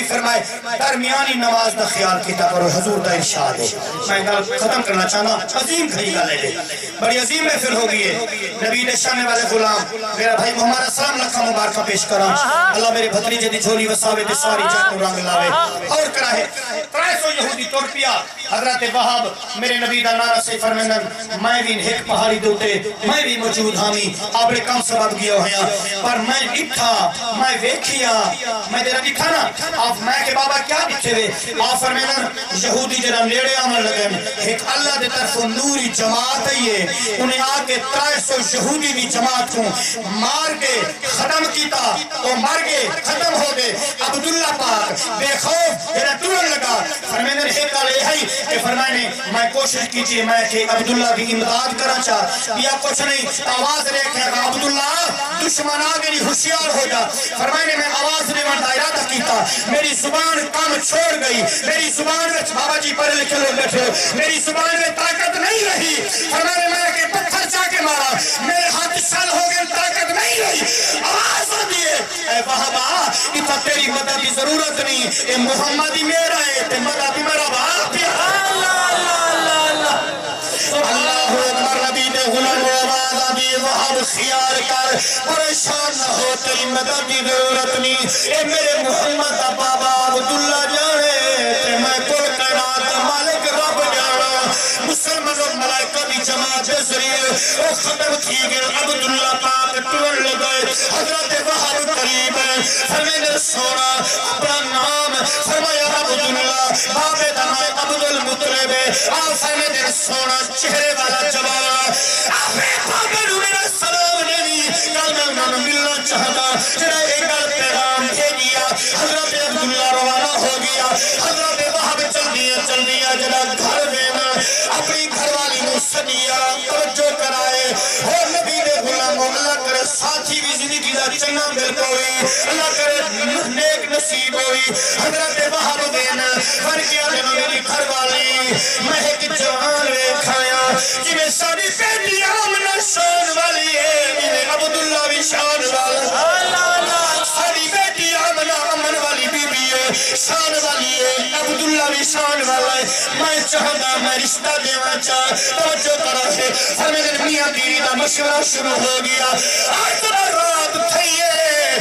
نبی فرمائے درمیانی نماز دا خیال کیتا کرو حضور دا ارشاد ہے میں گل ختم کرنا چاہنا عظیم کھڑی گل ہے بڑی عظیم محفل ہو گئی ہے نبی دے شانے والے غلام میرا بھائی محمد اسلام لکھا مبارکہ پیش کرا اللہ میرے بھتریجے دی جھولی وساوے دی ساری جان کو رنگ لاوے اور کرا ہے 300 یہودی تور پیا حضرت وہاب میرے نبی دا نعرہ سے فرمائن میں بھی ایک پہاڑی دوتے میں بھی موجود ہامی آپ نے کم سبب گیا ہویا پر میں لکھا میں ویکھیا میں دیرا لکھا نا آپ میں کہ بابا کیا لکھے ہوئے آپ فرمائن یہودی جرم لیڑے عمل لگن ایک اللہ دے طرف نوری جماعت ہے انہیں آکے 300 یہودی بھی جماعت کو مار کے ختم کیتا وہ مر گئے ختم ہو گئے عبداللہ پاک بے خوف جرہ ٹورن لگا فرمائن ایک علیہ ہے کہ فرمائنے میں کوشش کیجئے میں کہ عبداللہ کی امداد کرا چاہ یا کچھ نہیں آواز لے کے عبداللہ دشمن آگری ہوشیار ہو جا فرمائنے میں آواز نے من دائرہ تک کیتا میری زبان کام چھوڑ گئی میری زبان میں بابا جی پڑھے لکھے لوگ بیٹھے میری زبان میں طاقت نہیں رہی فرمائنے میں کہ پتھر چاہ کے مارا میرے ہاتھ شل ہو گئے طاقت نہیں رہی آواز دیئے اے وہابا اتنا تیری مدد کی ضرورت نہیں اے محمدی میرا ہے تے مدد میرا باپ اللہ اکبر نبی نے غلام و آواز آدھی وہاں خیال کر پریشان نہ ہو تیری مدد کی ضرورت نہیں اے میرے محمد بابا عبداللہ جانے تے میں کل کائنات مالک رب جانا مسلمان و ملائکہ دی جماعت ذریعے وہ ختم تھی گئے عبداللہ پاک ٹور لگئے حضرت وہاں قریب ہے فرمین سونا اپنا نام فرمایا عبداللہ بابے دمائے عبدالمطلب آپ فرمین سونا چہرے والا جواب اپنے پاپے میرا سلام نہیں کل میں انہوں نے ملنا چاہتا جنہیں ایک پیغام بھیجیا حضرت عبداللہ روانہ ہو گیا حضرت وہاں پہ چل دیا جنہیں گھر دینا اپنی گھر والی نو سنیا توجہ کرائے اور نبی نے غلام اللہ کرے ساتھی بھی زندگی دا چنگا مل کوئی اللہ کرے نیک نصیب ہوئی حضرت وہاں پہ دینا فرقیہ جنہوں میری گھر والی مہک جوان لے کھایا جنہیں ساری پیٹی آمنہ شان والی ہے جنہیں عبداللہ بھی شان والا ساری بیٹی آمنہ امن والی بی بی ہے شان والی ہے عبداللہ بھی شان والا ہے میں چاہتا میں رشتہ دینا چاہ توجہ کرا ہے ہمیں میاں بیوی دا مشورہ شروع ہو گیا آج ترہ رات تھئیے